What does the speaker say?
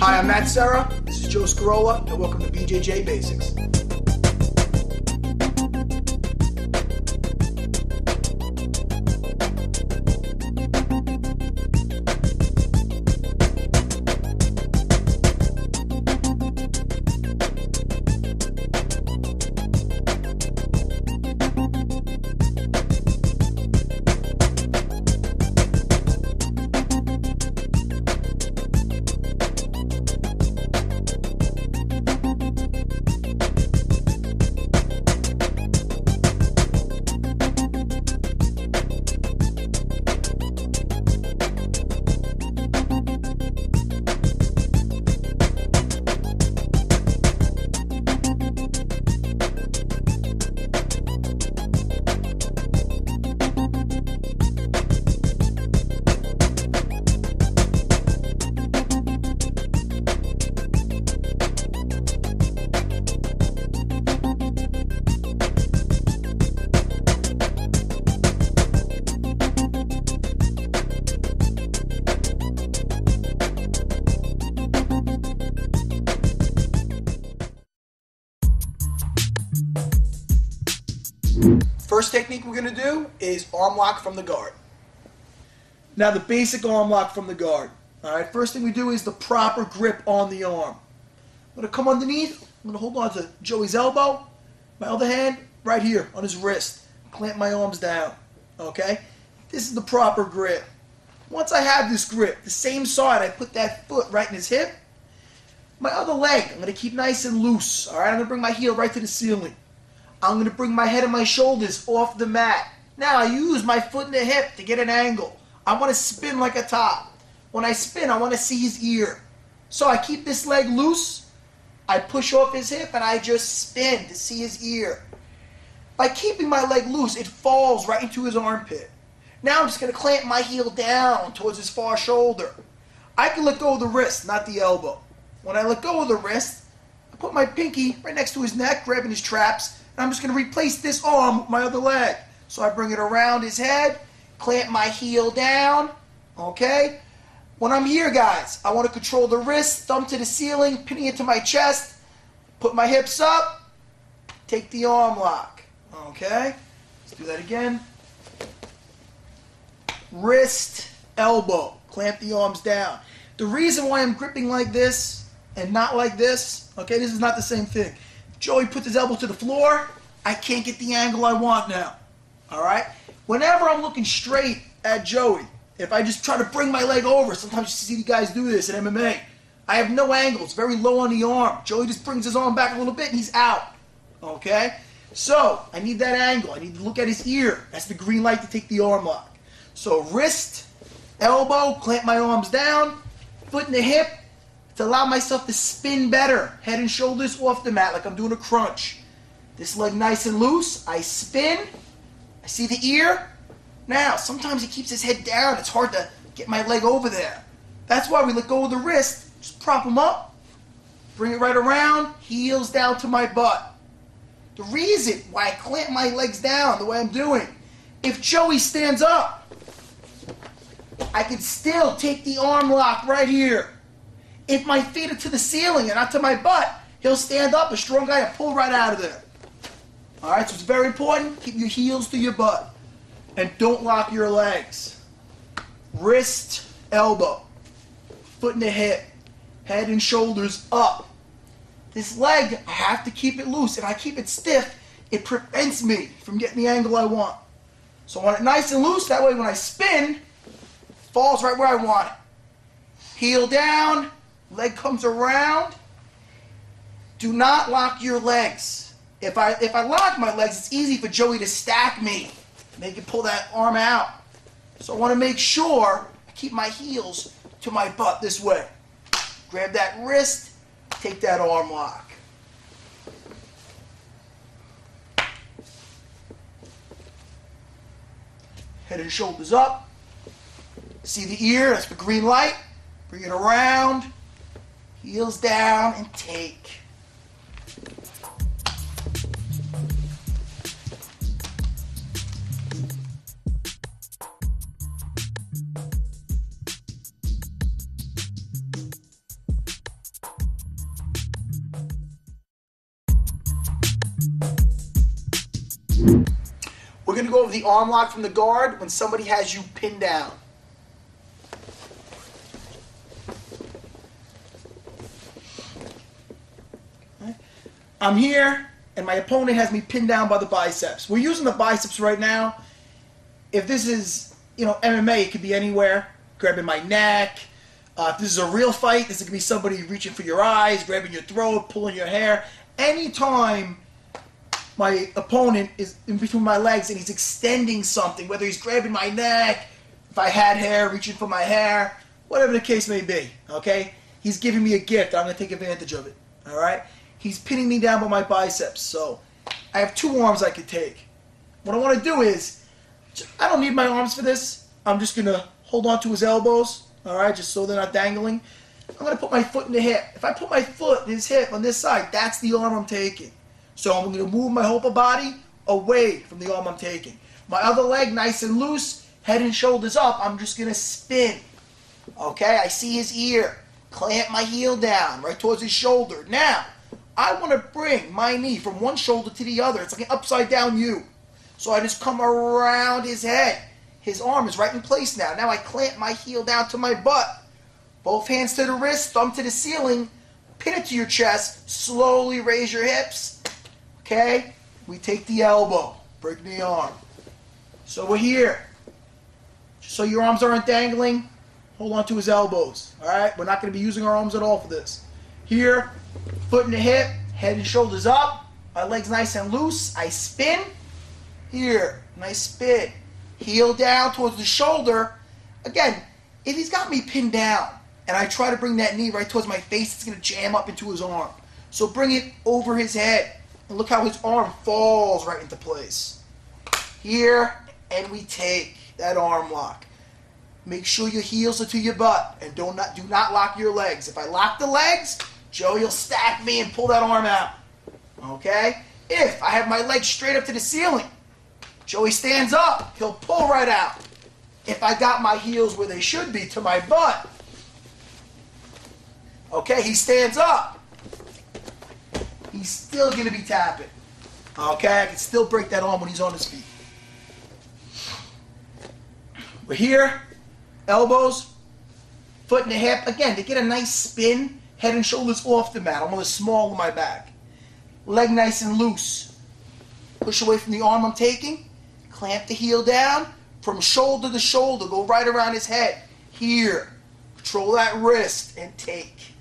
Hi, I'm Matt Serra. This is Joe Scarola, and welcome to BJJ Basics. First technique we're going to do is arm lock from the guard. Now the basic arm lock from the guard. Alright, first thing we do is the proper grip on the arm. I'm going to come underneath, I'm going to hold on to Joey's elbow, my other hand right here on his wrist, clamp my arms down. Okay, this is the proper grip. Once I have this grip, the same side, I put that foot right in his hip. My other leg, I'm going to keep nice and loose. Alright, I'm going to bring my heel right to the ceiling. I'm going to bring my head and my shoulders off the mat. Now I use my foot and the hip to get an angle. I want to spin like a top. When I spin, I want to see his ear. So I keep this leg loose. I push off his hip and I just spin to see his ear. By keeping my leg loose, it falls right into his armpit. Now I'm just going to clamp my heel down towards his far shoulder. I can let go of the wrist, not the elbow. When I let go of the wrist, I put my pinky right next to his neck, grabbing his traps. I'm just going to replace this arm with my other leg. So I bring it around his head, clamp my heel down, okay? When I'm here, guys, I want to control the wrist, thumb to the ceiling, pinning it to my chest, put my hips up, take the arm lock, okay? Let's do that again. Wrist, elbow, clamp the arms down. The reason why I'm gripping like this and not like this, okay, this is not the same thing. Joey puts his elbow to the floor, I can't get the angle I want now. Alright? Whenever I'm looking straight at Joey, if I just try to bring my leg over, sometimes you see the guys do this in MMA, I have no angle, it's very low on the arm. Joey just brings his arm back a little bit and he's out. Okay? So, I need that angle, I need to look at his ear. That's the green light to take the arm lock. So wrist, elbow, clamp my arms down, foot in the hip, to allow myself to spin better, head and shoulders off the mat like I'm doing a crunch. This leg nice and loose, I spin, I see the ear. Now, sometimes he keeps his head down, it's hard to get my leg over there. That's why we let go of the wrist, just prop him up, bring it right around, heels down to my butt. The reason why I clamp my legs down the way I'm doing, if Joey stands up, I can still take the arm lock right here. If my feet are to the ceiling and not to my butt, he'll stand up, a strong guy, and pull right out of there. Alright, so it's very important, keep your heels to your butt. And don't lock your legs. Wrist, elbow, foot in the hip, head and shoulders up. This leg, I have to keep it loose. If I keep it stiff, it prevents me from getting the angle I want. So I want it nice and loose, that way when I spin, it falls right where I want it. Heel down, leg comes around. Do not lock your legs. If I lock my legs, it's easy for Joey to stack me. They can pull that arm out. So I want to make sure I keep my heels to my butt this way. Grab that wrist, take that arm lock. Head and shoulders up. See the ear, that's the green light. Bring it around, heels down, and take. We're going to go over the arm lock from the guard when somebody has you pinned down. I'm here, and my opponent has me pinned down by the biceps. We're using the biceps right now. If this is, MMA, it could be anywhere. Grabbing my neck. If this is a real fight, this could be somebody reaching for your eyes, grabbing your throat, pulling your hair. Anytime my opponent is in between my legs and he's extending something, whether he's grabbing my neck, if I had hair, reaching for my hair, whatever the case may be, okay? He's giving me a gift. I'm going to take advantage of it, all right? He's pinning me down by my biceps, so I have two arms I could take. What I want to do is, I don't need my arms for this. I'm just going to hold on to his elbows, all right, just so they're not dangling. I'm going to put my foot in the hip. If I put my foot in his hip on this side, that's the arm I'm taking. So I'm going to move my whole body away from the arm I'm taking. My other leg, nice and loose, head and shoulders up, I'm just going to spin. Okay, I see his ear. Clamp my heel down right towards his shoulder. Now, I want to bring my knee from one shoulder to the other. It's like an upside down U. So I just come around his head. His arm is right in place now. Now I clamp my heel down to my butt. Both hands to the wrist, thumb to the ceiling. Pin it to your chest. Slowly raise your hips. Okay? We take the elbow. Break the arm. So we're here. Just so your arms aren't dangling, hold on to his elbows. Alright? We're not going to be using our arms at all for this. Here, foot in the hip, head and shoulders up. My legs nice and loose. I spin. Here, nice spin. Heel down towards the shoulder. Again, if he's got me pinned down and I try to bring that knee right towards my face, it's going to jam up into his arm. So bring it over his head. And look how his arm falls right into place. Here, and we take that arm lock. Make sure your heels are to your butt and do not lock your legs. If I lock the legs, Joey will stack me and pull that arm out. Okay? If I have my legs straight up to the ceiling, Joey stands up, he'll pull right out. If I got my heels where they should be, to my butt, okay, he stands up. He's still going to be tapping. Okay, I can still break that arm when he's on his feet. We're here, elbows, foot in the hip. Again, to get a nice spin, head and shoulders off the mat. I'm on the small of my back. Leg nice and loose. Push away from the arm I'm taking. Clamp the heel down. From shoulder to shoulder, go right around his head. Here. Control that wrist and take.